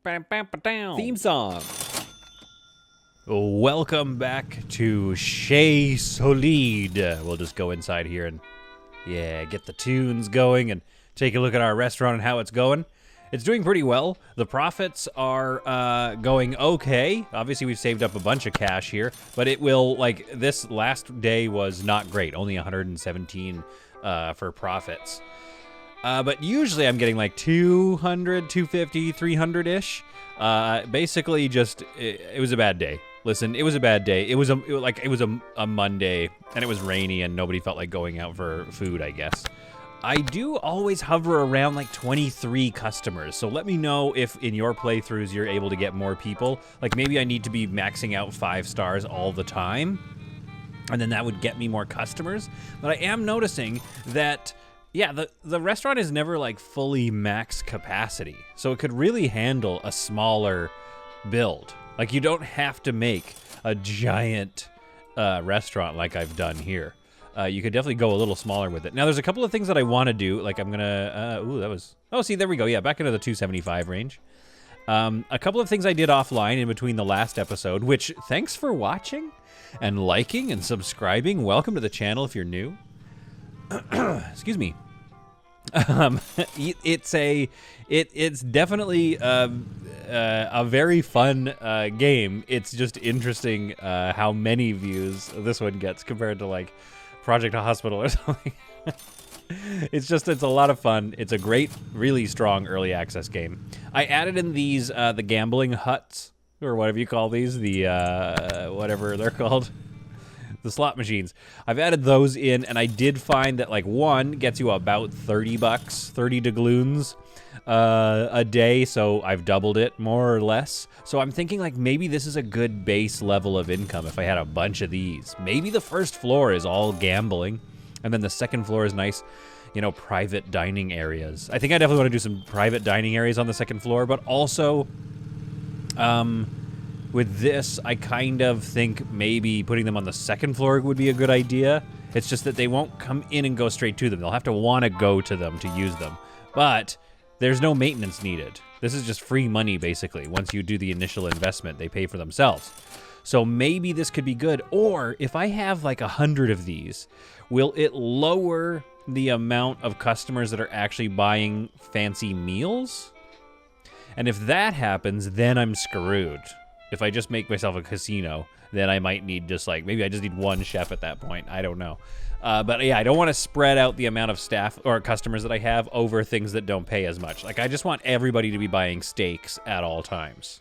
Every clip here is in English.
Theme song. Welcome back to Chez Solide. We'll just go inside here and, get the tunes going and take a look at our restaurant and how it's going. It's doing pretty well. The profits are going okay. Obviously, we've saved up a bunch of cash here, but it will, this last day was not great. Only 117 for profits. But usually I'm getting like 200, 250, 300-ish. Basically just, it was a bad day. Listen, it was a bad day. It was a Monday, and it was rainy, and nobody felt like going out for food, I guess. I do always hover around like 23 customers, so let me know if in your playthroughs you're able to get more people. Like maybe I need to be maxing out 5 stars all the time, and then that would get me more customers. But I am noticing that, the restaurant is never like fully max capacity, so it could really handle a smaller build. Like you don't have to make a giant restaurant like I've done here. You could definitely go a little smaller with it. Now, there's a couple of things that I want to do. Like, I'm going to... see, there we go. Yeah, back into the 275 range. A couple of things I did offline in between the last episode, which, thanks for watching and liking and subscribing. Welcome to the channel if you're new. Excuse me. It's definitely a very fun game. It's just interesting how many views this one gets compared to, like, Project Hospital or something. It's a lot of fun. It's a great, really strong early access game. I added in these, the gambling huts, or whatever you call these, the, whatever they're called, the slot machines. I've added those in, and I did find that, like, one gets you about $30, 30 doubloons a day, so I've doubled it, more or less. So I'm thinking, like, maybe this is a good base level of income if I had a bunch of these. Maybe the first floor is all gambling, and then the second floor is nice, private dining areas. I think I definitely want to do some private dining areas on the second floor, but also, with this, I kind of think maybe putting them on the second floor would be a good idea. It's just that they won't come in and go straight to them. They'll have to want to go to them to use them. But there's no maintenance needed. This is just free money, basically. Once you do the initial investment, they pay for themselves. So maybe this could be good. Or if I have like 100 of these, will it lower the amount of customers that are actually buying fancy meals? And if that happens, then I'm screwed. If I just make myself a casino, then I might need just like, maybe I just need one chef at that point. I don't know. But yeah, I don't want to spread out the amount of staff or customers that I have over things that don't pay as much. Like, I just want everybody to be buying steaks at all times.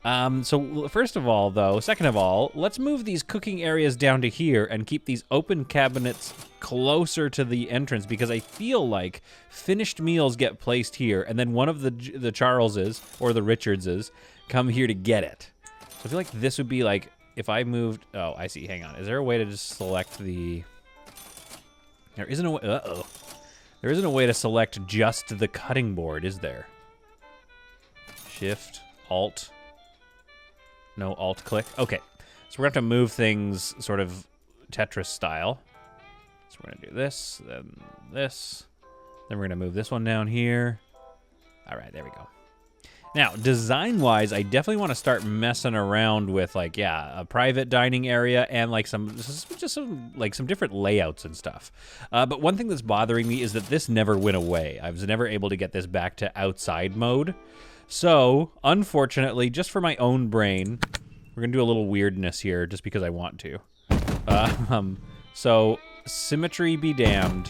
So first of all, though, second of all, let's move these cooking areas down to here and keep these open cabinets closer to the entrance, because I feel like finished meals get placed here, and then one of the Charleses or the Richardses come here to get it. So I feel like this would be like, if I moved... Oh, I see. Hang on. Is there a way to just select the... There isn't a way... Uh-oh. There isn't a way to select just the cutting board, is there? Shift, Alt. No, Alt click. Okay. So we're going to have to move things sort of Tetris style. So we're going to do this, then this. Then we're going to move this one down here. All right, there we go. Now, design-wise, I definitely want to start messing around with, like, a private dining area and, like, some different layouts and stuff. But one thing that's bothering me is that this never went away. I was never able to get this back to outside mode. So, unfortunately, just for my own brain, we're going to do a little weirdness here just because I want to. So, symmetry be damned.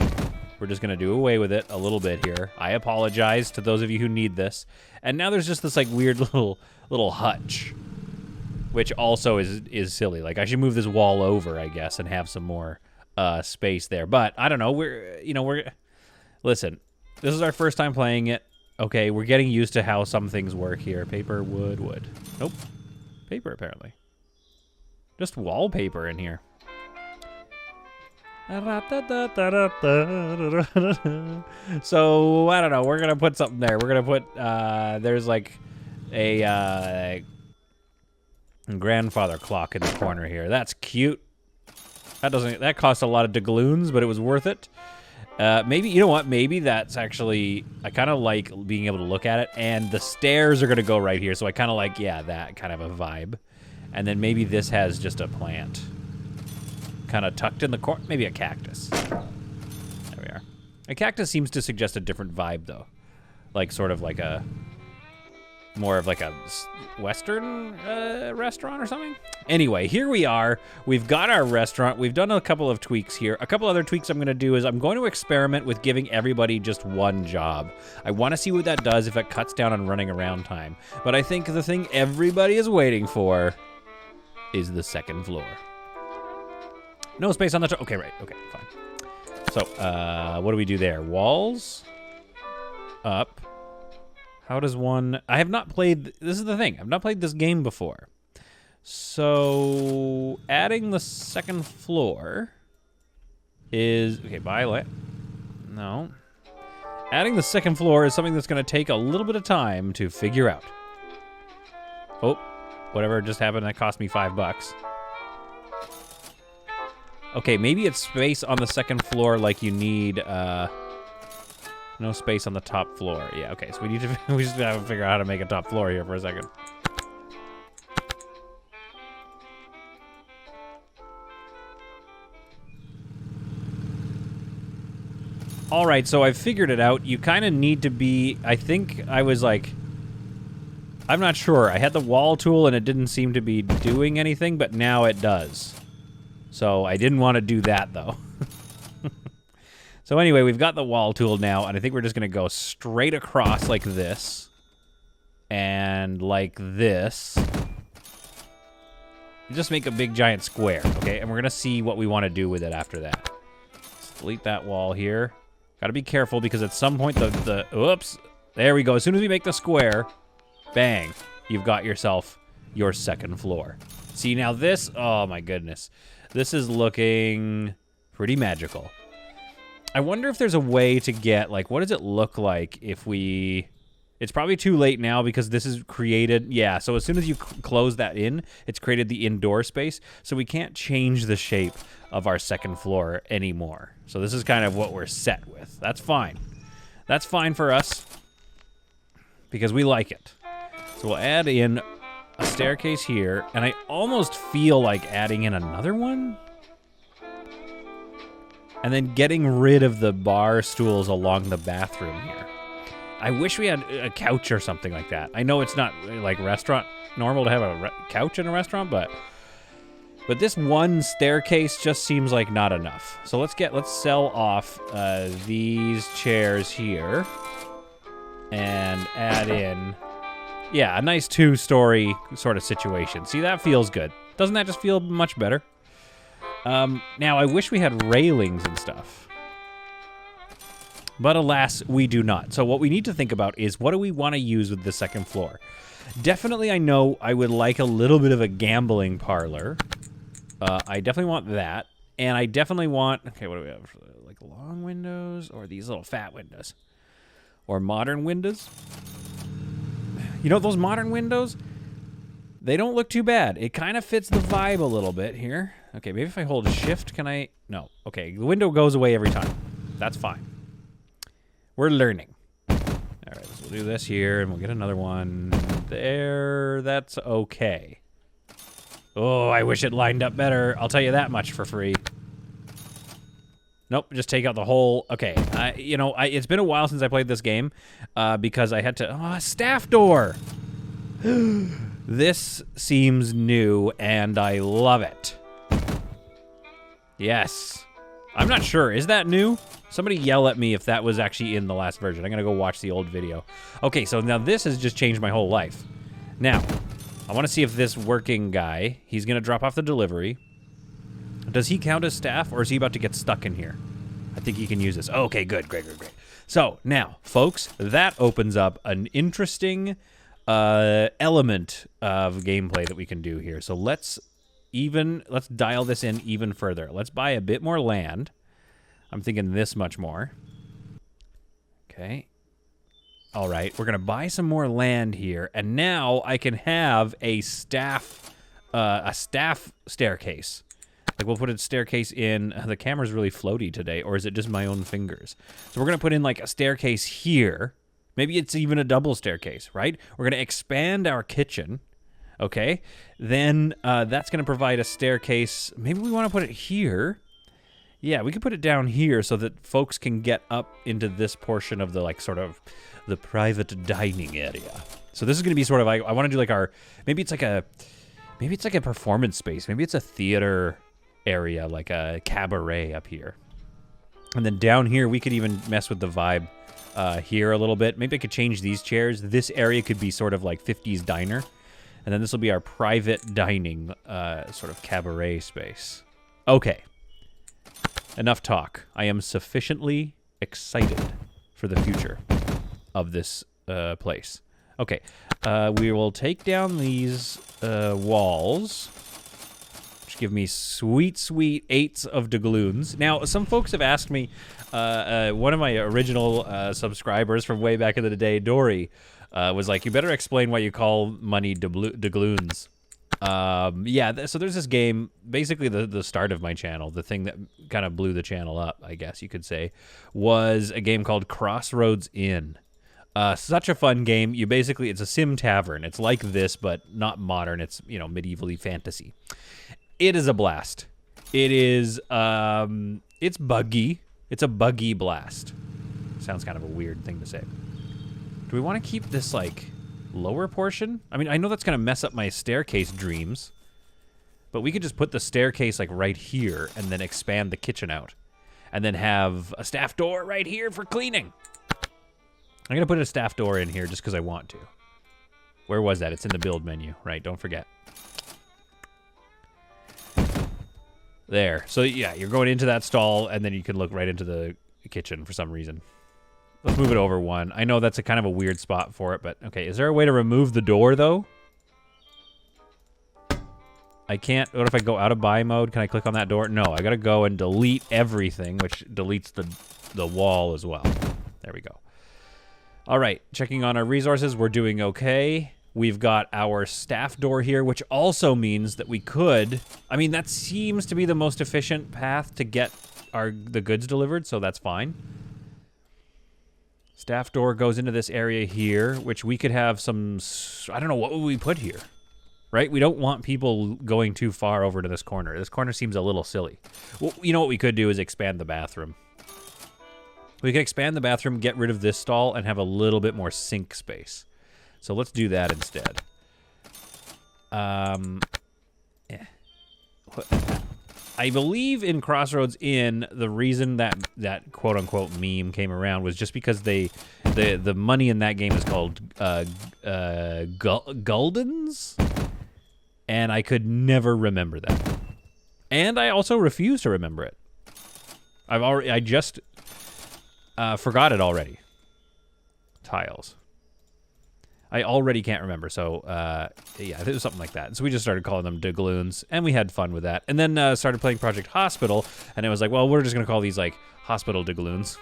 We're just going to do away with it a little bit here. I apologize to those of you who need this. And now there's just this like weird little hutch, which also is silly. Like, I should move this wall over, I guess, and have some more space there. But I don't know. Listen, this is our first time playing it. Okay, we're getting used to how some things work here. Paper, wood. Nope. Paper, apparently. Just wallpaper in here. So, I don't know. We're going to put something there. We're going to put, there's like a grandfather clock in the corner here. That's cute. That cost a lot of doubloons, but it was worth it. Maybe, you know what? Maybe that's actually, I kind of like being able to look at it, and the stairs are going to go right here, so I kind of like, yeah, that kind of a vibe. And then maybe this has just a plant kind of tucked in the corner, maybe a cactus. There we are. A cactus seems to suggest a different vibe, though. Like, sort of like a, more of like a Western restaurant or something? Anyway, here we are. We've got our restaurant. We've done a couple of tweaks here. A couple other tweaks I'm going to do is I'm going to experiment with giving everybody just one job. I want to see what that does if it cuts down on running around time. But I think the thing everybody is waiting for is the second floor. No space on the top. Okay, right. Okay, fine. So, what do we do there? Walls? Up. How does one... I have not played... This is the thing. I've not played this game before. So, adding the second floor is... Okay, no. Adding the second floor is something that's going to take a little bit of time to figure out. Oh, whatever just happened, that cost me $5. Okay, maybe it's space on the second floor like you need... no space on the top floor. Yeah, okay, so we need to... we just have to figure out how to make a top floor here for a second. All right, so I've figured it out. You kind of need to be... I think I was like... I'm not sure. I had the wall tool and it didn't seem to be doing anything, but now it does. So I didn't want to do that, though. So anyway, we've got the wall tool now, and I think we're just going to go straight across like this. And like this. Just make a big giant square, okay? And we're going to see what we want to do with it after that. Let's delete that wall here. Got to be careful because at some point oops. There we go. As soon as we make the square, bang, you've got yourself your second floor. See, now this, oh my goodness. This is looking pretty magical. I wonder if there's a way to get, like, what does it look like if we... It's probably too late now because this is created... Yeah, so as soon as you close that in, it's created the indoor space, so we can't change the shape of our second floor anymore. So this is kind of what we're set with. That's fine. That's fine for us because we like it. So we'll add in a staircase here, and I almost feel like adding in another one. And then getting rid of the bar stools along the bathroom here. I wish we had a couch or something like that. I know it's not like restaurant normal to have a couch in a restaurant, but this one staircase just seems like not enough. So let's sell off these chairs here and add in, yeah, a nice 2-story sort of situation. See, that feels good. Doesn't that just feel much better? Now, I wish we had railings and stuff. But alas, we do not. So what we need to think about is what do we want to use with the second floor? Definitely, I know I would like a little bit of a gambling parlor. I definitely want that. And I definitely want... Okay, what do we have? Like long windows or these little fat windows? Or modern windows? You know, those modern windows... They don't look too bad. It kind of fits the vibe a little bit here. Okay, maybe if I hold shift, can I... No. Okay, the window goes away every time. That's fine. We're learning. All right, so we'll do this here, and we'll get another one there. That's okay. Oh, I wish it lined up better. I'll tell you that much for free. Nope, just take out the whole... Okay, it's been a while since I played this game because I had to... Oh, a staff door! This seems new, and I love it. Yes. I'm not sure. Is that new? Somebody yell at me if that was actually in the last version. I'm going to go watch the old video. Okay, so now this has just changed my whole life. Now, I want to see if this working guy, he's going to drop off the delivery. Does he count as staff, or is he about to get stuck in here? I think he can use this. Okay, good. Great. So, now, folks, that opens up an interesting... element of gameplay that we can do here. So let's dial this in even further. Let's buy a bit more land. I'm thinking this much more. Okay. All right, we're gonna buy some more land here, and now I can have a staff staircase. Like, we'll put a staircase in. The camera's really floaty today, or is it just my own fingers? So we're going to put in, like, a staircase here. Maybe it's even a double staircase, right? We're going to expand our kitchen, okay? Then that's going to provide a staircase. Maybe we want to put it here. Yeah, we could put it down here so that folks can get up into this portion of the, like, sort of the private dining area. So this is going to be sort of, I want to do, like, our, maybe it's like a performance space. Maybe it's a theater area, like a cabaret up here. And then down here, we could even mess with the vibe here a little bit. Maybe I could change these chairs. This area could be sort of like 50s diner. And then this will be our private dining sort of cabaret space. Okay. Enough talk. I am sufficiently excited for the future of this place. Okay. We will take down these walls, which give me sweet, sweet 8s of doubloons. Now, some folks have asked me, one of my original subscribers from way back in the day, Dory, was like, you better explain why you call money doubloons. Yeah, so there's this game, basically the start of my channel, the thing that kind of blew the channel up, I guess you could say, was a game called CROSSROADS Inn. Such a fun game. It's a sim tavern. It's like this, but not modern. It's, you know, medievally fantasy. It is a blast. It is, it's buggy. It's a buggy blast. Sounds kind of a weird thing to say. Do we want to keep this, like, lower portion? I mean, I know that's going to mess up my staircase dreams, but we could just put the staircase, like, right here and then expand the kitchen out. And then have a staff door right here for cleaning. I'm going to put a staff door in here just because I want to. Where was that? It's in the build menu, right? Don't forget. There. So, yeah, you're going into that stall, and then you can look right into the kitchen for some reason. Let's move it over one. I know that's a kind of a weird spot for it, but okay. Is there a way to remove the door, though? I can't. What if I go out of buy mode? Can I click on that door? No, I got to go and delete everything, which deletes the wall as well. There we go. All right, checking on our resources. We're doing okay. We've got our staff door here, which also means that we could... I mean, that seems to be the most efficient path to get the goods delivered, so that's fine. Staff door goes into this area here, which we could have some... I don't know, what would we put here? Right? We don't want people going too far over to this corner. This corner seems a little silly. Well, you know what we could do is expand the bathroom. We can expand the bathroom, get rid of this stall, and have a little bit more sink space. So let's do that instead. Yeah. I believe in CROSSROADS Inn, the reason that quote-unquote meme came around was just because the money in that game is called guldens, and I could never remember that. And I also refuse to remember it. I just forgot it already. Tiles. I already can't remember, so, yeah, it was something like that. So we just started calling them doubloons, and we had fun with that. And then started playing Project Hospital, and it was like, well, we're just going to call these, like, hospital doubloons.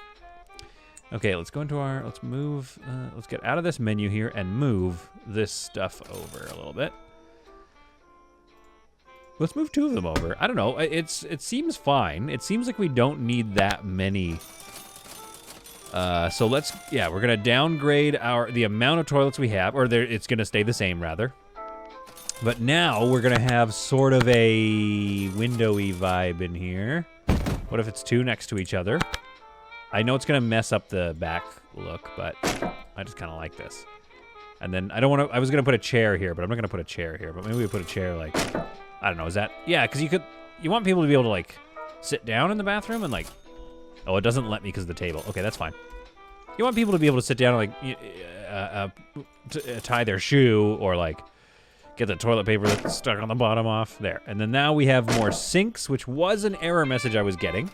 Okay, let's go into our, let's move, let's get out of this menu here and move this stuff over a little bit. Let's move 2 of them over. I don't know, it seems fine. It seems like we don't need that many... so let's, yeah, we're going to downgrade the amount of toilets we have, or it's going to stay the same, rather. But now we're going to have sort of a windowy vibe in here. What if it's 2 next to each other? I know it's going to mess up the back look, but I just kind of like this. And then I don't want to, I was going to put a chair here, but I'm not going to put a chair here. But maybe we put a chair, like, I don't know, is that, yeah, because you want people to be able to, like, sit down in the bathroom and, like, oh, it doesn't let me because of the table. Okay, that's fine. You want people to be able to sit down and, like, tie their shoe or, like, get the toilet paper that's stuck on the bottom off. There. And then now we have more sinks, which was an error message I was getting.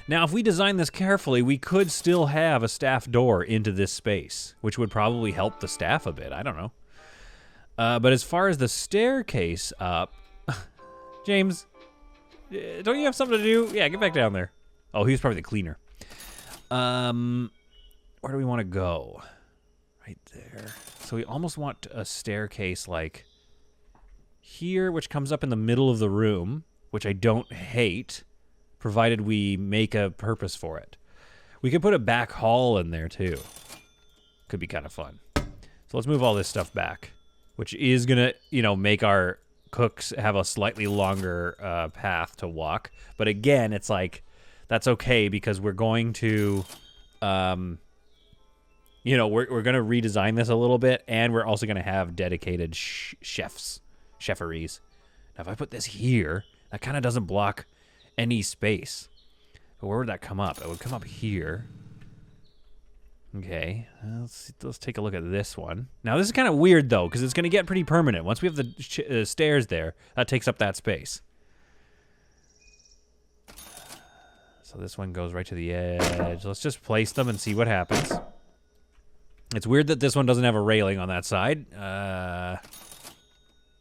Now, if we design this carefully, we could still have a staff door into this space, which would probably help the staff a bit. I don't know. But as far as the staircase up... James... don't you have something to do? Yeah, get back down there. Oh, he was probably the cleaner. Where do we want to go? Right there. So we almost want a staircase, like, here, which comes up in the middle of the room, which I don't hate, provided we make a purpose for it. We could put a back hall in there, too. Could be kind of fun. So let's move all this stuff back, which is going to, you know, make our cooks have a slightly longer path to walk. But again, it's like, that's okay because we're going to, you know, we're going to redesign this a little bit, and we're also going to have dedicated cheferees. Now, if I put this here, that kind of doesn't block any space. But where would that come up? It would come up here. Okay, let's take a look at this one. Now, this is kind of weird, though, because it's going to get pretty permanent. Once we have the stairs there, that takes up that space. So this one goes right to the edge. Let's just place them and see what happens. It's weird that this one doesn't have a railing on that side.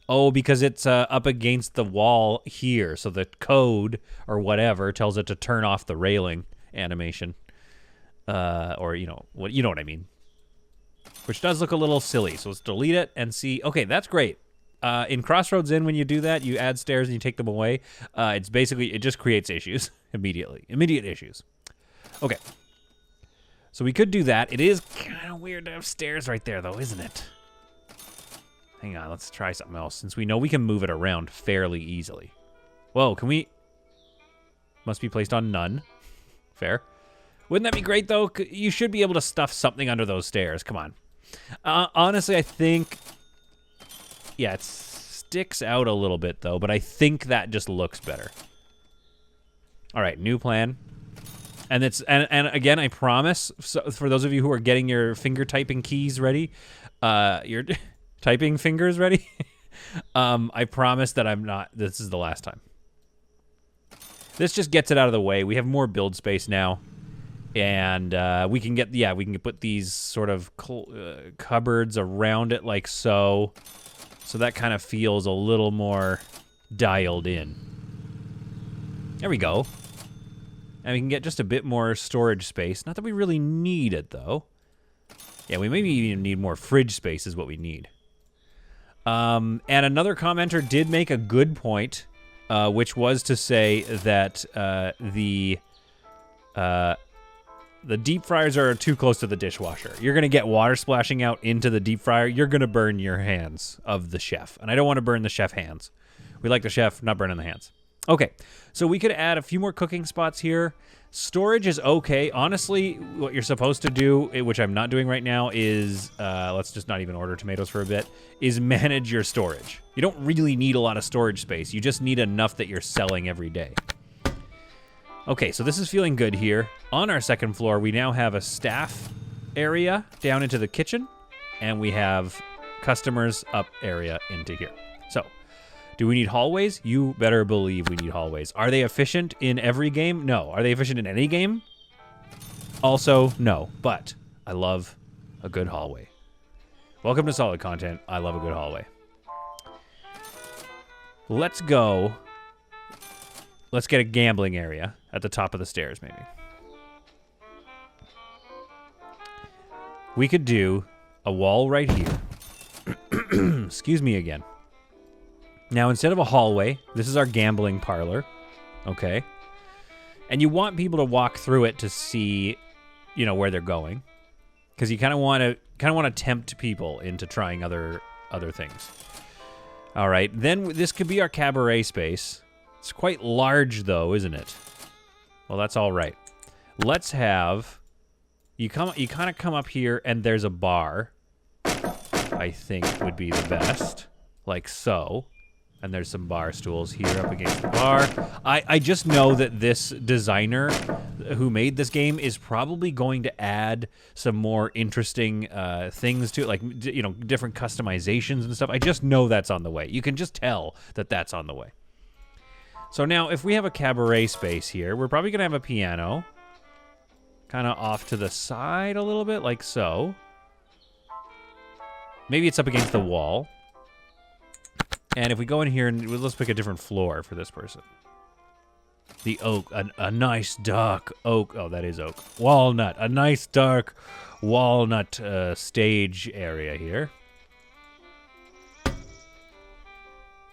Oh, because it's up against the wall here. So the code or whatever tells it to turn off the railing animation. Or, you know what I mean. Which does look a little silly. So let's delete it and see. Okay, that's great. In CROSSROADS when you do that, you add stairs and you take them away. It's basically, it just creates issues immediately. Immediate issues. Okay. So we could do that. It is kind of weird to have stairs right there, though, isn't it? Hang on, let's try something else, since we know we can move it around fairly easily. Whoa, can we? Must be placed on none. Fair. Wouldn't that be great, though? You should be able to stuff something under those stairs. Come on. Honestly, I think... Yeah, it sticks out a little bit, though, but I think that just looks better. All right, new plan. And it's and again, I promise, so for those of you who are getting your finger typing keys ready, your typing fingers ready, I promise that this is the last time. This just gets it out of the way. We have more build space now, and we can put these sort of cupboards around it like so. So that kind of feels a little more dialed in. There we go. And we can get just a bit more storage space. Not that we really need it, though. Yeah, we maybe even need more fridge space is what we need. And another commenter did make a good point, which was to say that the deep fryers are too close to the dishwasher. You're going to get water splashing out into the deep fryer. You're going to burn your hands of the chef. And I don't want to burn the chef hands. We like the chef, not burning the hands. Okay, so we could add a few more cooking spots here. Storage is okay. Honestly, what you're supposed to do, which I'm not doing right now, is, let's just not even order tomatoes for a bit, is manage your storage. You don't really need a lot of storage space. You just need enough that you're selling every day. Okay, so this is feeling good here. On our second floor, we now have a staff area down into the kitchen, and we have customers up area into here. So, do we need hallways? You better believe we need hallways. Are they efficient in every game? No. Are they efficient in any game? Also, no. But I love a good hallway. Welcome to Solid Content. I love a good hallway. Let's go. Let's get a gambling area at the top of the stairs, maybe. We could do a wall right here. Excuse me again. Now, instead of a hallway, this is our gambling parlor, okay? And you want people to walk through it to see, you know, where they're going, because you kind of want to tempt people into trying other things. All right, then this could be our cabaret space. It's quite large, though, isn't it? Well, that's all right. Let's have you kind of come up here, and there's a bar. I think would be the best, like so. And there's some bar stools here up against the bar. I just know that this designer who made this game is probably going to add some more interesting things to it, like, you know, different customizations and stuff. I just know that's on the way. You can just tell that that's on the way. So now, if we have a cabaret space here, we're probably going to have a piano kind of off to the side a little bit, like so. Maybe it's up against the wall. And if we go in here and let's pick a different floor for this person. The oak, a nice dark oak. Oh, that is oak. Walnut, a nice dark walnut stage area here.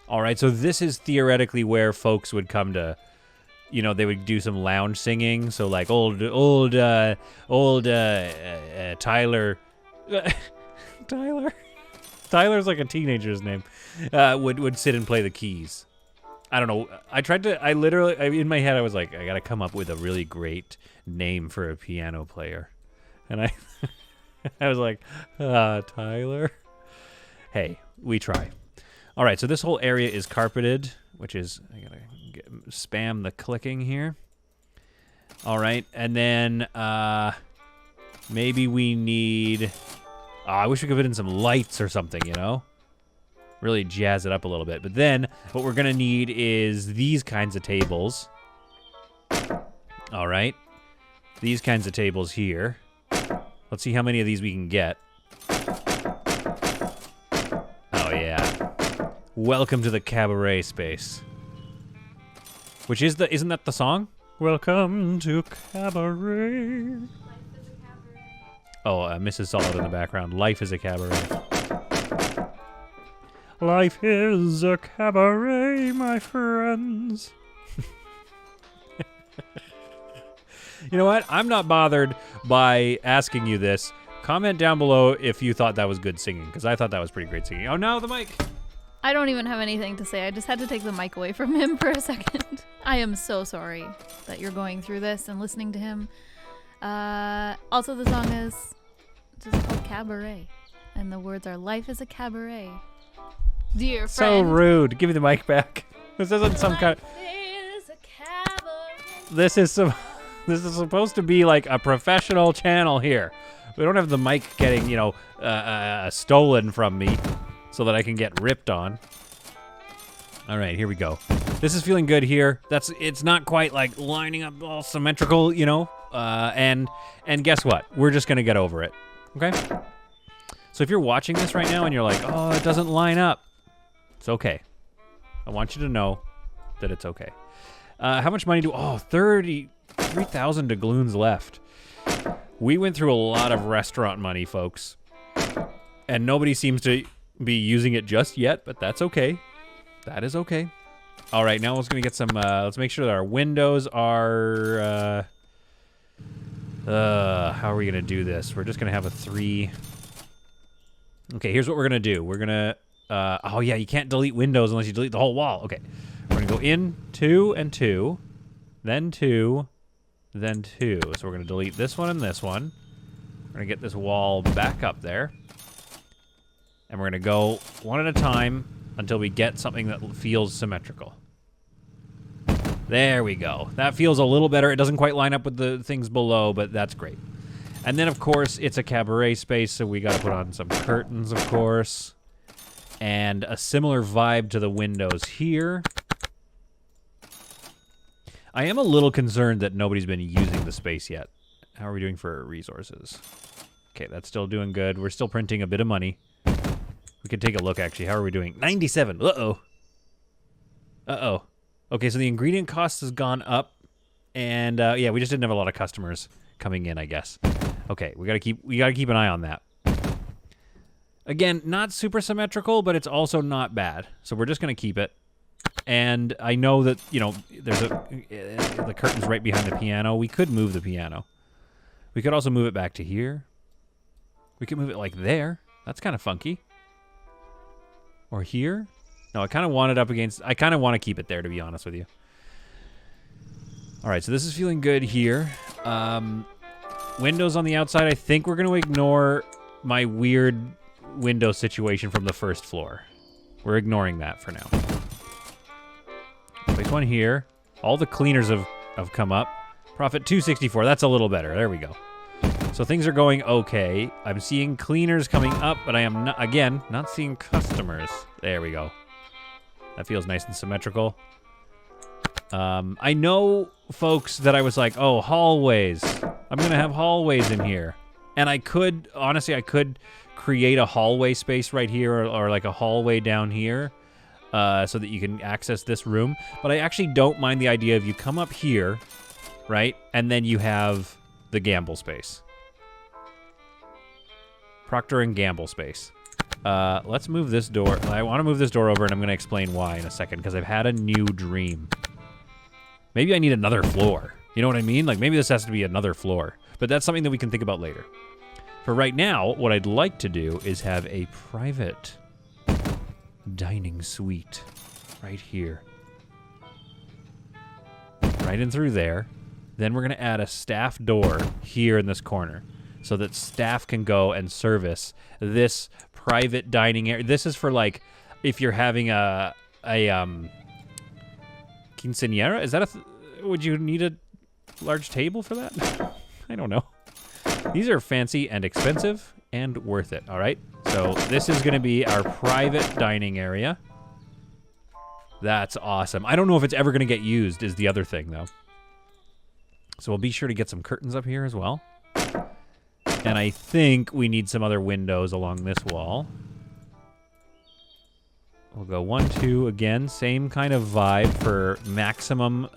All right, so this is theoretically where folks would come to, you know, they would do some lounge singing. So like old Tyler, Tyler's like a teenager's name, would sit and play the keys. I don't know. In my head, I was like, I got to come up with a really great name for a piano player. And I was like, Tyler. Hey, we try. All right, so this whole area is carpeted, which is, I got to spam the clicking here. All right, and then maybe we need, I wish we could put in some lights or something, you know? Really jazz it up a little bit. But then what we're going to need is these kinds of tables. All right. These kinds of tables here. Let's see how many of these we can get. Oh, yeah. Welcome to the Cabaret space. Which is isn't that the song? Welcome to Cabaret. Oh, Mrs. Solid in the background. Life is a cabaret. Life is a cabaret, my friends. You know what? I'm not bothered by asking you this. Comment down below if you thought that was good singing, because I thought that was pretty great singing. Oh, no, the mic. I don't even have anything to say. I just had to take the mic away from him for a second. I am so sorry that you're going through this and listening to him. Also, the song is just called Cabaret, and the words are "Life is a cabaret." Dear friend. So rude. Give me the mic back. This isn't some kind. Is a cabaret. This is supposed to be like a professional channel here. We don't have the mic getting, you know, stolen from me so that I can get ripped on. All right, here we go. This is feeling good here. It's not quite like lining up all symmetrical, you know. And guess what? We're just gonna get over it. Okay. So if you're watching this right now and you're like, oh, it doesn't line up, it's okay. I want you to know that it's okay. How much money 33,000 doubloons left. We went through a lot of restaurant money, folks. And nobody seems to be using it just yet, but that's okay. That is okay. All right, now we're going to get some, let's make sure that our windows are, how are we going to do this? We're just going to have a 3. Okay, here's what we're going to do. We're going to, oh yeah, you can't delete windows unless you delete the whole wall. Okay, we're going to go in 2 and 2, then 2, then 2. So we're going to delete this one and this one. We're going to get this wall back up there. And we're going to go one at a time until we get something that feels symmetrical. There we go. That feels a little better. It doesn't quite line up with the things below, but that's great. And then, of course, it's a cabaret space, so we got to put on some curtains, of course. And a similar vibe to the windows here. I am a little concerned that nobody's been using the space yet. How are we doing for resources? Okay, that's still doing good. We're still printing a bit of money. We could take a look, actually. How are we doing? 97. Uh-oh. Uh-oh. Okay, so the ingredient cost has gone up. And, yeah, we just didn't have a lot of customers coming in, I guess. Okay, we gotta keep an eye on that. Again, not super symmetrical, but it's also not bad. So we're just gonna keep it. And I know that, you know, there's the curtain's right behind the piano. We could move the piano. We could also move it back to here. We could move it like there. That's kind of funky. Or here. No, I kind of want it up against... I kind of want to keep it there, to be honest with you. All right, so this is feeling good here. Windows on the outside. I think we're going to ignore my weird window situation from the first floor. We're ignoring that for now. Place one here. All the cleaners have come up. Profit 264. That's a little better. There we go. So things are going okay. I'm seeing cleaners coming up, but I am not, again, not seeing customers. There we go. That feels nice and symmetrical. I know, folks, that I was like, oh, hallways. I'm going to have hallways in here. And I could, honestly, I could create a hallway space right here or like a hallway down here so that you can access this room. But I actually don't mind the idea of you come up here, right? And then you have the gamble space. Procter and Gamble space. Let's move this door. I want to move this door over, and I'm going to explain why in a second, because I've had a new dream. Maybe I need another floor. You know what I mean? Like, maybe this has to be another floor. But that's something that we can think about later. For right now, what I'd like to do is have a private dining suite right here. Right in through there. Then we're going to add a staff door here in this corner so that staff can go and service this private dining area. This is for, like, if you're having a quinceañera. Is that would you need a large table for that? I don't know. These are fancy and expensive and worth it, all right? So this is going to be our private dining area. That's awesome. I don't know if it's ever going to get used is the other thing, though. So we'll be sure to get some curtains up here as well. And I think we need some other windows along this wall. We'll go 1, 2 again. Same kind of vibe for maximum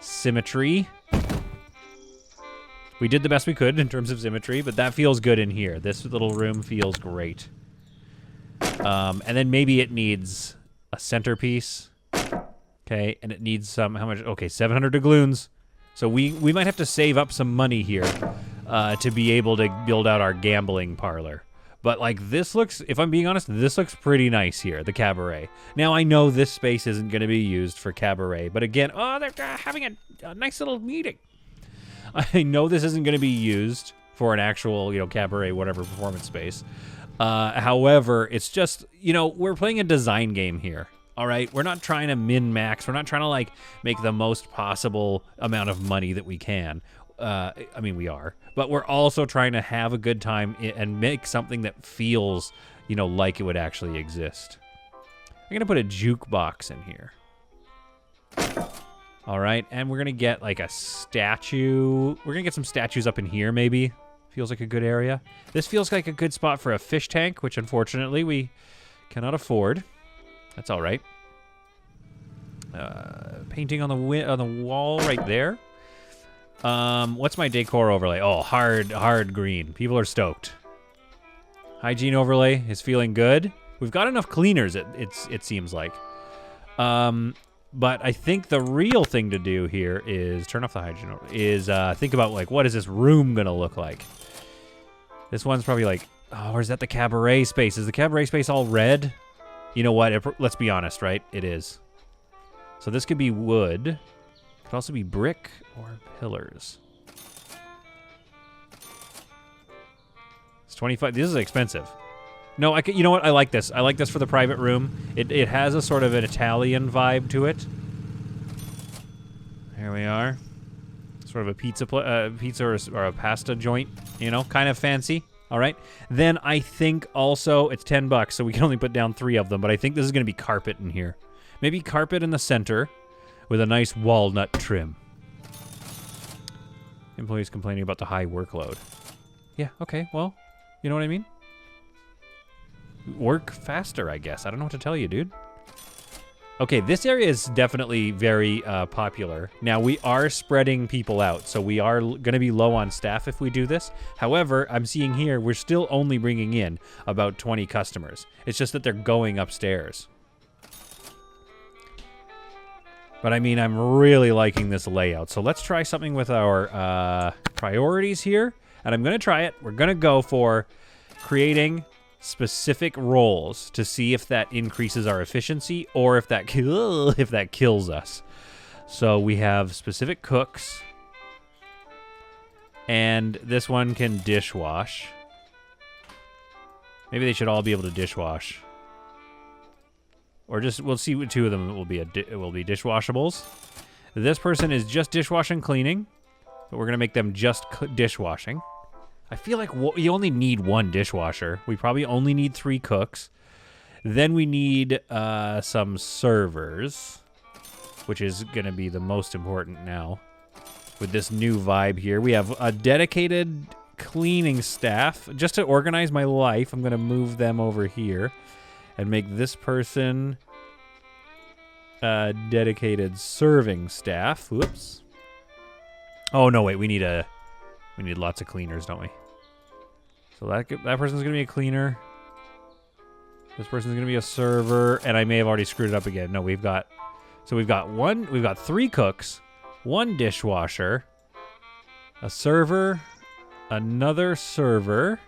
symmetry. We did the best we could in terms of symmetry, but that feels good in here. This little room feels great. And then maybe it needs a centerpiece. Okay, and it needs some, how much? Okay, 700 doubloons. So we might have to save up some money here to be able to build out our gambling parlor. But, like, this looks, if I'm being honest, this looks pretty nice here, the Cabaret. Now, I know this space isn't going to be used for Cabaret, but again, oh, they're having a nice little meeting. I know this isn't going to be used for an actual, you know, Cabaret, whatever, performance space. However, it's just, you know, we're playing a design game here. All right, we're not trying to min-max. We're not trying to, like, make the most possible amount of money that we can. I mean, we are. But we're also trying to have a good time and make something that feels, you know, like it would actually exist. I'm going to put a jukebox in here. All right, and we're going to get, like, a statue. We're going to get some statues up in here, maybe. Feels like a good area. This feels like a good spot for a fish tank, which, unfortunately, we cannot afford. That's all right. Painting on the wall right there. What's my decor overlay? Oh, hard green. People are stoked. Hygiene overlay is feeling good. We've got enough cleaners, it seems like. But I think the real thing to do here is turn off the hygiene overlay. Is think about, like, what is this room gonna look like? This one's probably like, oh, or is that the Cabaret space? Is the Cabaret space all red? You know what? Let's be honest, right? It is. So this could be wood. It could also be brick or pillars. It's 25. This is expensive. No, you know what? I like this. I like this for the private room. It has a sort of an Italian vibe to it. Here we are. Sort of a pizza or a pasta joint, you know, kind of fancy. All right. Then I think also it's $10, so we can only put down 3 of them, but I think this is going to be carpet in here. Maybe carpet in the center with a nice walnut trim. Employees complaining about the high workload. Yeah, okay, well, you know what I mean? Work faster, I guess. I don't know what to tell you, dude. Okay, this area is definitely very popular. Now, we are spreading people out, so we are going to be low on staff if we do this. However, I'm seeing here, we're still only bringing in about 20 customers. It's just that they're going upstairs. But, I mean, I'm really liking this layout. So let's try something with our priorities here. And I'm going to try it. We're going to go for creating specific roles to see if that increases our efficiency or if that kills us. So we have specific cooks, and this one can dishwash. Maybe they should all be able to dishwash, or just we'll see what 2 of them will be. It will be dishwashables. This person is just dishwashing, cleaning, but we're gonna make them just dishwashing. I feel like you only need 1 dishwasher. We probably only need 3 cooks. Then we need some servers, which is going to be the most important now with this new vibe here. We have a dedicated cleaning staff. Just to organize my life, I'm going to move them over here and make this person a dedicated serving staff. Whoops. Oh, no, wait. We need lots of cleaners, don't we? So that person's going to be a cleaner. This person's gonna be a server, and I may have already screwed it up again. No, we've got 3 cooks, 1 dishwasher, a server, another server.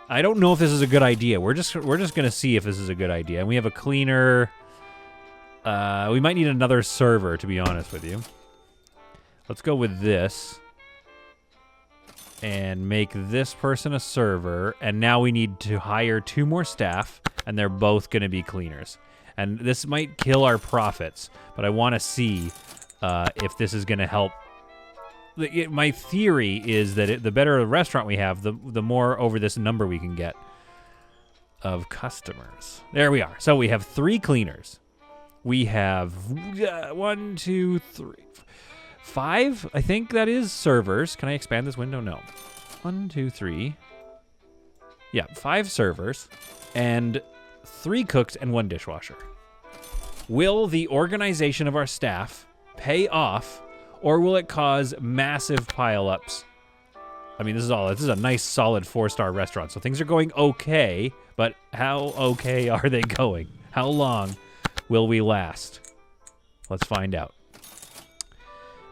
I don't know if this is a good idea. We're just gonna see if this is a good idea. And we have a cleaner. We might need another server, to be honest with you. Let's go with this. And make this person a server. And now we need to hire 2 more staff, and they're both gonna be cleaners. And this might kill our profits, but I want to see if this is gonna help. My theory is that the better the restaurant we have, the more over this number we can get of customers. There we are. So we have 3 cleaners. We have 1, 2, 3, 5. I think that is servers. Can I expand this window? No. 1, 2, 3. Yeah, 5 servers and 3 cooks and 1 dishwasher. Will the organization of our staff pay off? Or will it cause massive pile-ups? I mean, this is a nice, solid 4-star restaurant, so things are going okay, but how okay are they going? How long will we last? Let's find out.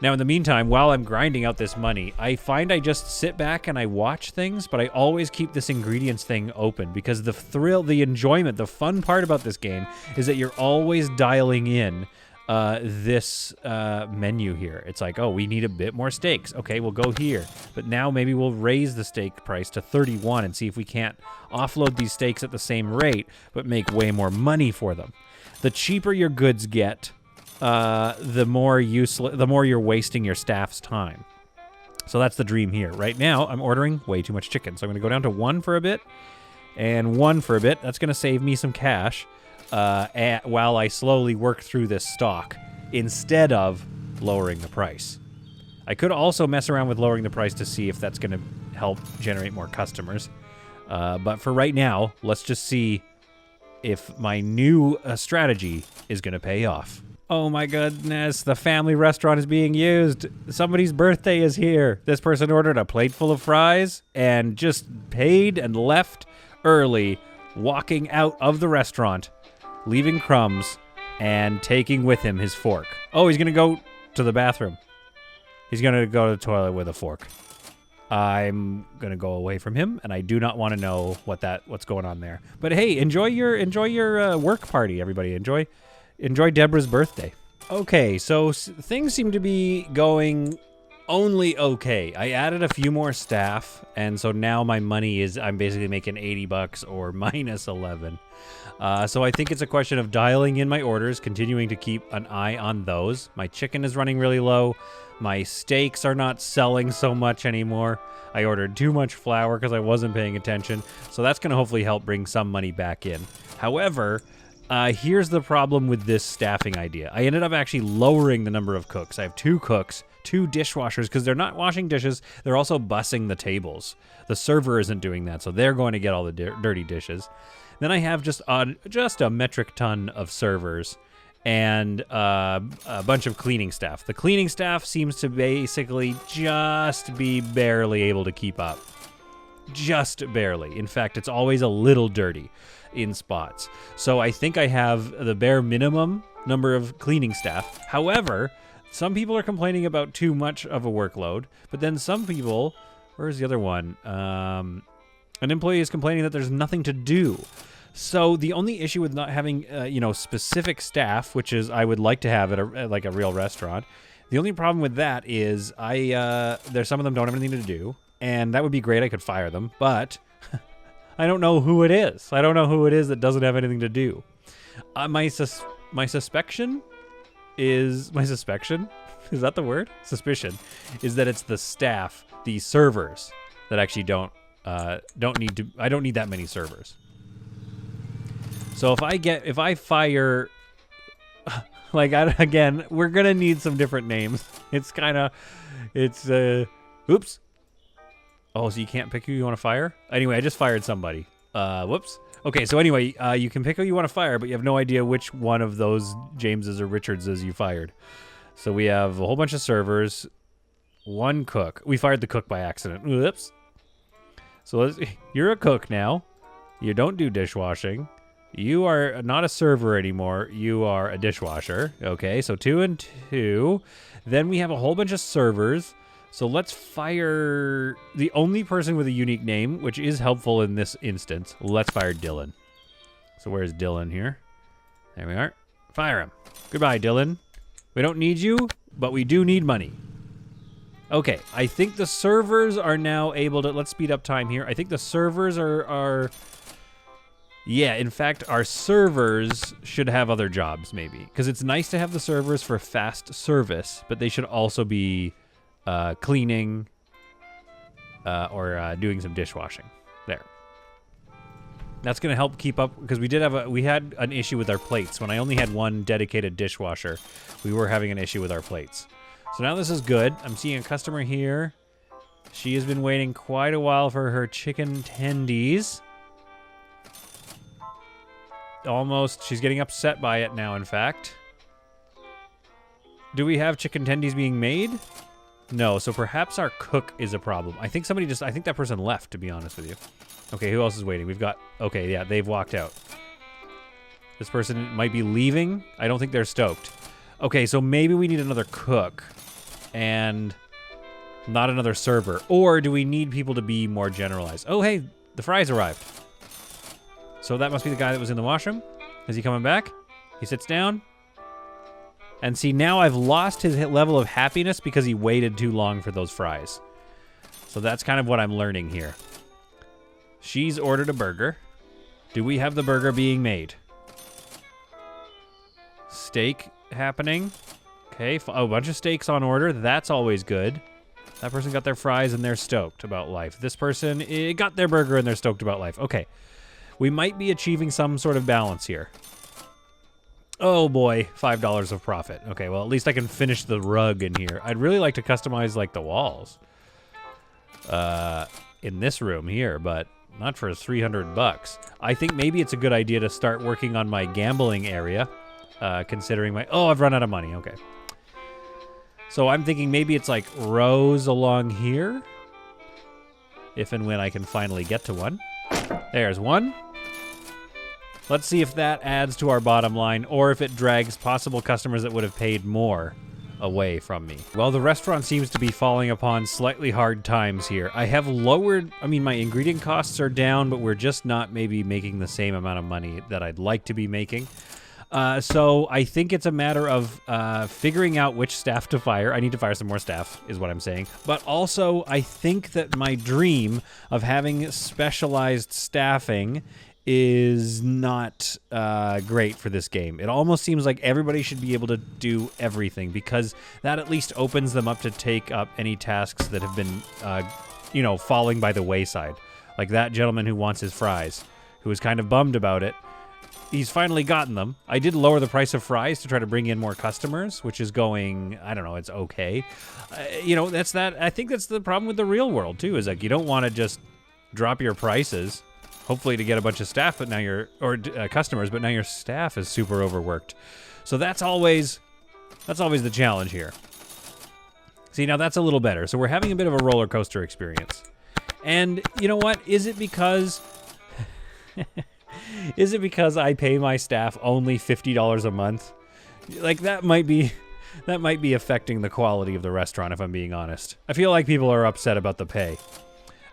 Now, in the meantime, while I'm grinding out this money, I find I just sit back and I watch things, but I always keep this ingredients thing open because the thrill, the enjoyment, the fun part about this game is that you're always dialing in this menu here. It's like, oh, we need a bit more steaks. Okay, we'll go here. But now maybe we'll raise the steak price to 31 and see if we can't offload these steaks at the same rate, but make way more money for them. The cheaper your goods get, the more you're wasting your staff's time. So that's the dream here. Right now, I'm ordering way too much chicken. So I'm going to go down to 1 for a bit and 1 for a bit. That's going to save me some cash. While I slowly work through this stock instead of lowering the price. I could also mess around with lowering the price to see if that's going to help generate more customers. But for right now, let's just see if my new strategy is going to pay off. Oh my goodness, the family restaurant is being used. Somebody's birthday is here. This person ordered a plate full of fries and just paid and left early, walking out of the restaurant, leaving crumbs, and taking with him his fork. Oh, he's going to go to the bathroom. He's going to go to the toilet with a fork. I'm going to go away from him, and I do not want to know what's going on there. But hey, enjoy your work party, everybody. Enjoy Deborah's birthday. Okay, so things seem to be going only okay. I added a few more staff, and so now my money is, I'm basically making $80 or minus 11. So I think it's a question of dialing in my orders, continuing to keep an eye on those. My chicken is running really low. My steaks are not selling so much anymore. I ordered too much flour because I wasn't paying attention. So that's going to hopefully help bring some money back in. However, here's the problem with this staffing idea. I ended up actually lowering the number of cooks. I have 2 cooks, 2 dishwashers, because they're not washing dishes. They're also bussing the tables. The server isn't doing that, so they're going to get all the dirty dishes. Then I have just a metric ton of servers and a bunch of cleaning staff. The cleaning staff seems to basically just be barely able to keep up. Just barely. In fact, it's always a little dirty in spots. So I think I have the bare minimum number of cleaning staff. However, some people are complaining about too much of a workload, but then some people, where's the other one? An employee is complaining that there's nothing to do. So the only issue with not having, specific staff, which is I would like to have at a real restaurant, the only problem with that is there's some of them don't have anything to do, and that would be great. I could fire them, but I don't know who it is. I don't know who it is that doesn't have anything to do. My suspicion is is that the word? Suspicion is that it's the staff, the servers that actually don't need to. I don't need that many servers. So if I fire, again, we're gonna need some different names. Oops. Oh, so you can't pick who you want to fire? Anyway, I just fired somebody. Whoops. Okay, so anyway, you can pick who you want to fire, but you have no idea which one of those Jameses or Richardses you fired. So we have a whole bunch of servers, 1 cook. We fired the cook by accident. Whoops. So you're a cook now. You don't do dishwashing. You are not a server anymore. You are a dishwasher. Okay, so 2 and 2. Then we have a whole bunch of servers. So let's fire the only person with a unique name, which is helpful in this instance. Let's fire Dylan. So where's Dylan here? There we are. Fire him. Goodbye, Dylan. We don't need you, but we do need money. Okay, I think the servers are now able to... Let's speed up time here. I think the servers are... Yeah, in fact, our servers should have other jobs, maybe. Because it's nice to have the servers for fast service, but they should also be cleaning or doing some dishwashing. There. That's going to help keep up, because we had an issue with our plates. When I only had one dedicated dishwasher, we were having an issue with our plates. So now this is good. I'm seeing a customer here. She has been waiting quite a while for her chicken tendies. Almost. She's getting upset by it now, in fact. Do we have chicken tendies being made? No, so perhaps our cook is a problem. I think I think that person left, to be honest with you. Okay, who else is waiting? We've got... Okay, yeah, they've walked out. This person might be leaving. I don't think they're stoked. Okay, so maybe we need another cook and not another server. Or do we need people to be more generalized? Oh, hey, the fries arrived. So that must be the guy that was in the washroom. Is he coming back? He sits down. And see, now I've lost his level of happiness because he waited too long for those fries. So that's kind of what I'm learning here. She's ordered a burger. Do we have the burger being made? Steak happening. Okay, a bunch of steaks on order. That's always good. That person got their fries and they're stoked about life. This person got their burger and they're stoked about life. Okay. We might be achieving some sort of balance here. Oh boy, $5 of profit. Okay, well, at least I can finish the rug in here. I'd really like to customize, like, the walls. In this room here, but not for $300. I think maybe it's a good idea to start working on my gambling area, considering my... Oh, I've run out of money. Okay. So I'm thinking maybe it's, like, rows along here. If and when I can finally get to one. There's one. Let's see if that adds to our bottom line or if it drags possible customers that would have paid more away from me. Well, the restaurant seems to be falling upon slightly hard times here. I have lowered, I mean, my ingredient costs are down, but we're just not maybe making the same amount of money that I'd like to be making. So I think it's a matter of figuring out which staff to fire. I need to fire some more staff, is what I'm saying. But also, I think that my dream of having specialized staffing is not great for this game. It almost seems like everybody should be able to do everything, because that at least opens them up to take up any tasks that have been, you know, falling by the wayside. Like that gentleman who wants his fries, who was kind of bummed about it. He's finally gotten them. I did lower the price of fries to try to bring in more customers, which is going, I don't know, it's okay. You know, that's that. I think that's the problem with the real world, too, is like you don't want to just drop your prices, hopefully to get a bunch of staff, but now customers, but now your staff is super overworked. So that's always the challenge here. See, now that's a little better. So we're having a bit of a roller coaster experience. And you know what? Is it because... Is it because I pay my staff only $50 a month? Like, that might be affecting the quality of the restaurant, if I'm being honest. I feel like people are upset about the pay.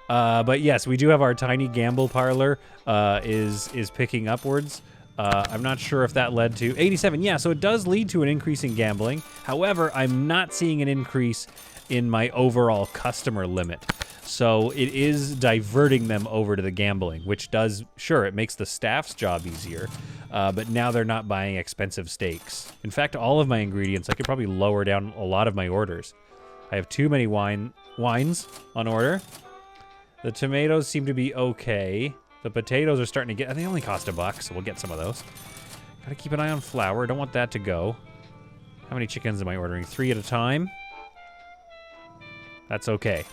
But yes, we do have our tiny gamble parlor is picking upwards. I'm not sure if that led to 87. Yeah, so it does lead to an increase in gambling. However, I'm not seeing an increase in my overall customer limit. So it is diverting them over to the gambling, which does, sure, it makes the staff's job easier, but now they're not buying expensive steaks. In fact, all of my ingredients, I could probably lower down a lot of my orders. I have too many wines on order. The tomatoes seem to be okay. The potatoes are starting to get, they only cost $1, so we'll get some of those. Gotta keep an eye on flour, don't want that to go. How many chickens am I ordering? 3 at a time? That's okay.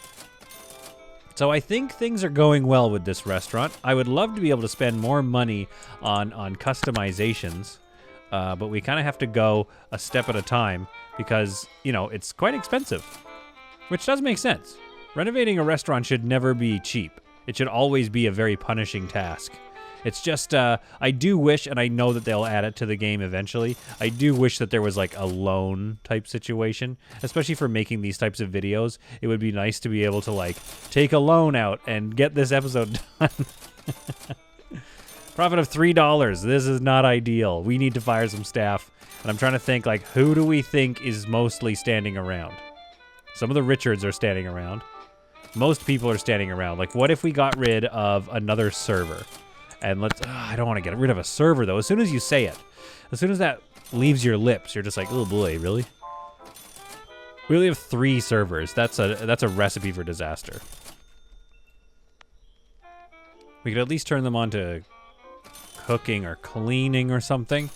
So I think things are going well with this restaurant. I would love to be able to spend more money on customizations, but we kind of have to go a step at a time because, you know, it's quite expensive, which does make sense. Renovating a restaurant should never be cheap. It should always be a very punishing task. It's just, I do wish, and I know that they'll add it to the game eventually, I do wish that there was like a loan type situation, especially for making these types of videos. It would be nice to be able to like take a loan out and get this episode done. Profit of $3. This is not ideal. We need to fire some staff. And I'm trying to think, like, who do we think is mostly standing around? Some of the Richards are standing around. Most people are standing around. Like, what if we got rid of another server? And let's... I don't want to get rid of a server, though. As soon as you say it, as soon as that leaves your lips, you're just like, oh, boy, really? We only have 3 servers. That's a recipe for disaster. We could at least turn them on to cooking or cleaning or something.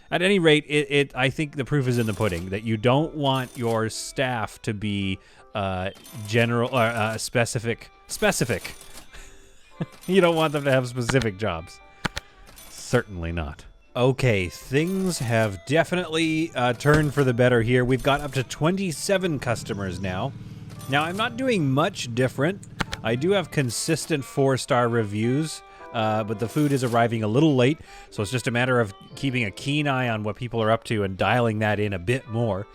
At any rate, I think the proof is in the pudding that you don't want your staff to be general or specific. You don't want them to have specific jobs. Certainly not. Okay, things have definitely turned for the better here. We've got up to 27 customers now. Now, I'm not doing much different. I do have consistent 4-star reviews, but the food is arriving a little late, so it's just a matter of keeping a keen eye on what people are up to and dialing that in a bit more.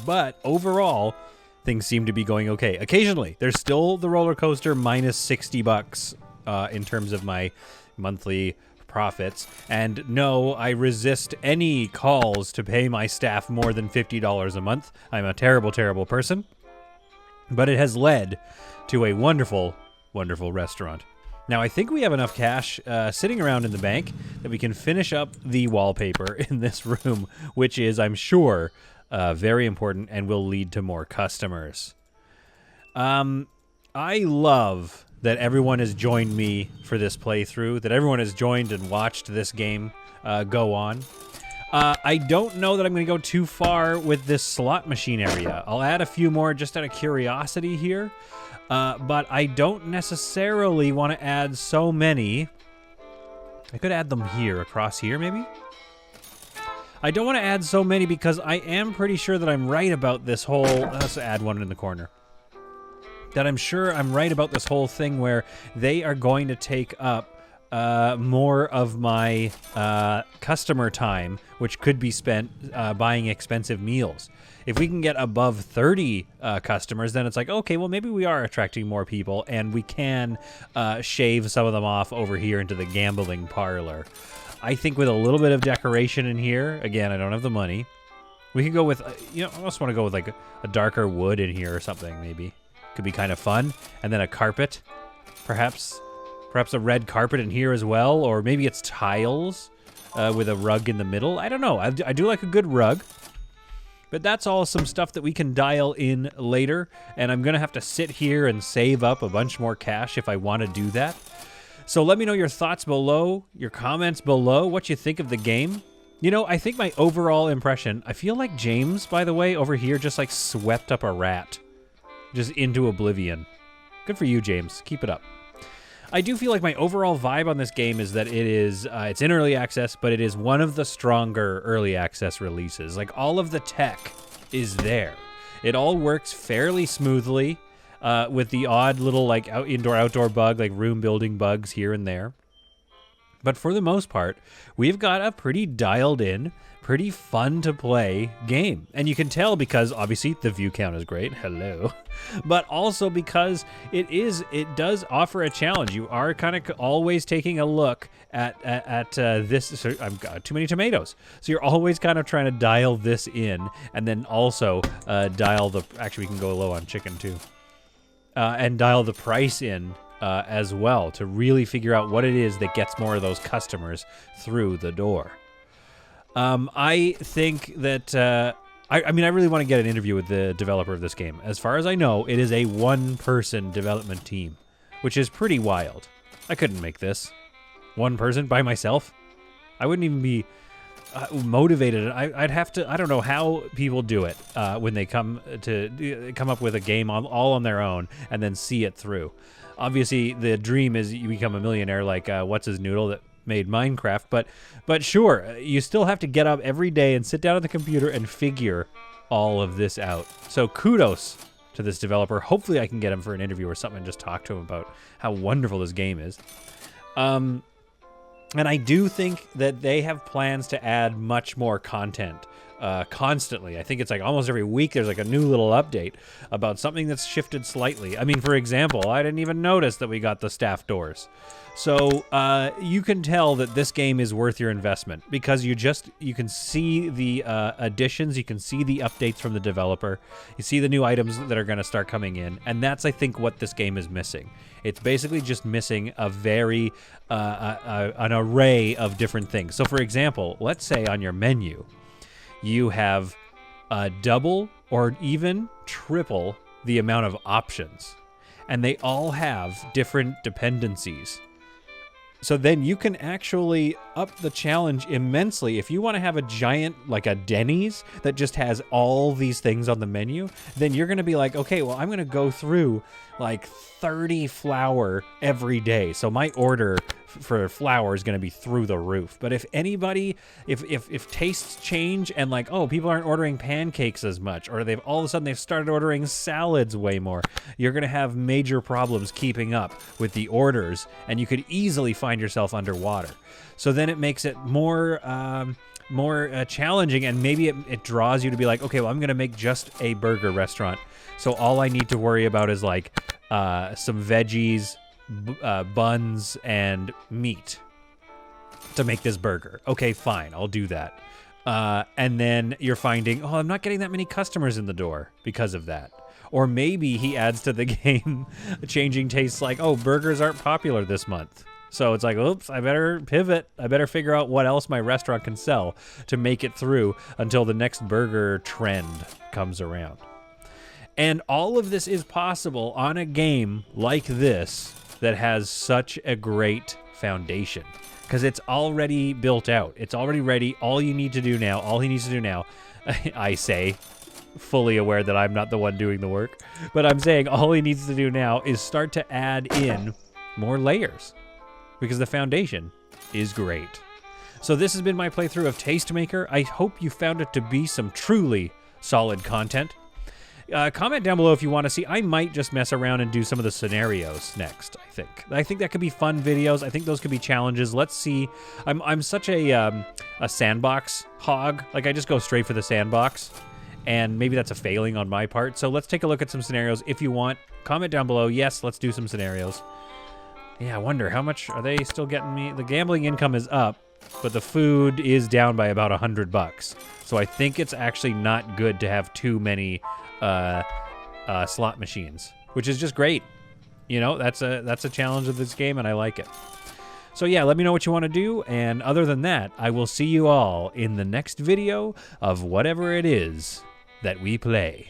But overall, things seem to be going okay. Occasionally, there's still the roller coaster minus $60 in terms of my monthly profits. And no, I resist any calls to pay my staff more than $50 a month. I'm a terrible, terrible person. But it has led to a wonderful, wonderful restaurant. Now, I think we have enough cash sitting around in the bank that we can finish up the wallpaper in this room, which is, I'm sure, very important and will lead to more customers. I love that everyone has joined me for this playthrough, that everyone has joined and watched this game go on. I don't know that I'm going to go too far with this slot machine area. I'll add a few more just out of curiosity here, but I don't necessarily want to add so many. I could add them here, across here maybe? I don't want to add so many because I am pretty sure that I'm right about this whole... Let's add one in the corner. That I'm sure I'm right about this whole thing where they are going to take up more of my customer time, which could be spent buying expensive meals. If we can get above 30 customers, then it's like, okay, well, maybe we are attracting more people, and we can shave some of them off over here into the gambling parlor. I think with a little bit of decoration in here, again, I don't have the money, we could go with, I almost want to go with like a darker wood in here or something, maybe. Could be kind of fun. And then a carpet, perhaps a red carpet in here as well, or maybe it's tiles with a rug in the middle. I don't know. I do like a good rug, but that's all some stuff that we can dial in later, and I'm going to have to sit here and save up a bunch more cash if I want to do that. So let me know your thoughts below, your comments below, what you think of the game. I think my overall impression, I feel like James, by the way, over here just like swept up a rat. Just into oblivion. Good for you, James. Keep it up. I do feel like my overall vibe on this game is that it is, it's in early access, but it is one of the stronger early access releases. Like, all of the tech is there. It all works fairly smoothly, with the odd little, like, indoor-outdoor bug, like room-building bugs here and there. But for the most part, we've got a pretty dialed-in, pretty fun-to-play game. And you can tell because, obviously, the view count is great. Hello. But also because it does offer a challenge. You are kind of always taking a look at this. So I've got too many tomatoes. So you're always kind of trying to dial this in, and then also dial the... Actually, we can go low on chicken, too. And dial the price in as well to really figure out what it is that gets more of those customers through the door. I think that... I really want to get an interview with the developer of this game. As far as I know, it is a one-person development team, which is pretty wild. I couldn't make this. One person by myself? I wouldn't even be motivated. I'd have to... I don't know how people do it when they come up with a game all on their own and then see it through. Obviously, the dream is you become a millionaire like What's His Noodle that made Minecraft, but sure, you still have to get up every day and sit down at the computer and figure all of this out. So kudos to this developer. Hopefully I can get him for an interview or something and just talk to him about how wonderful this game is. And I do think that they have plans to add much more content constantly. I think it's like almost every week there's like a new little update about something that's shifted slightly. I mean, for example, I didn't even notice that we got the staff doors. So you can tell that this game is worth your investment because you can see the additions, you can see the updates from the developer, you see the new items that are going to start coming in, and that's, I think, what this game is missing. It's basically just missing a very an array of different things. So, for example, let's say on your menu you have double or even triple the amount of options, and they all have different dependencies. So then you can actually up the challenge immensely. If you want to have a giant, like a Denny's that just has all these things on the menu, then you're going to be like, okay, well, I'm going to go through like 30 flour every day. So my order for flour is going to be through the roof. But if anybody, if tastes change and like, oh, people aren't ordering pancakes as much, or all of a sudden they've started ordering salads way more, you're going to have major problems keeping up with the orders, and you could easily find yourself underwater. So then it makes it more challenging, and maybe it draws you to be like, okay, well, I'm going to make just a burger restaurant. So all I need to worry about is like some veggies, buns, and meat to make this burger. Okay, fine, I'll do that. And then you're finding, oh, I'm not getting that many customers in the door because of that. Or maybe he adds to the game changing tastes like, oh, burgers aren't popular this month. So it's like, oops, I better pivot. I better figure out what else my restaurant can sell to make it through until the next burger trend comes around. And all of this is possible on a game like this that has such a great foundation because it's already built out. It's already ready. All he needs to do now, I say, fully aware that I'm not the one doing the work, but I'm saying all he needs to do now is start to add in more layers because the foundation is great. So this has been my playthrough of TasteMaker. I hope you found it to be some truly solid content. Comment down below if you want to see. I might just mess around and do some of the scenarios next, I think that could be fun videos. I think those could be challenges. Let's see. I'm such a sandbox hog. Like, I just go straight for the sandbox, and maybe that's a failing on my part. So let's take a look at some scenarios if you want. Comment down below. Yes, let's do some scenarios. Yeah, I wonder how much are they still getting me? The gambling income is up, but the food is down by about $100. So I think it's actually not good to have too many slot machines, which is just great. You know, that's a challenge of this game, and I like it. So yeah, let me know what you want to do, and other than that, I will see you all in the next video of whatever it is that we play.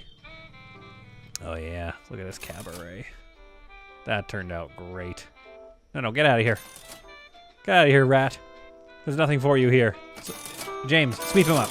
Oh yeah, look at this cabaret. That turned out great. No, get out of here. Get out of here, rat. There's nothing for you here. So, James, sweep him up.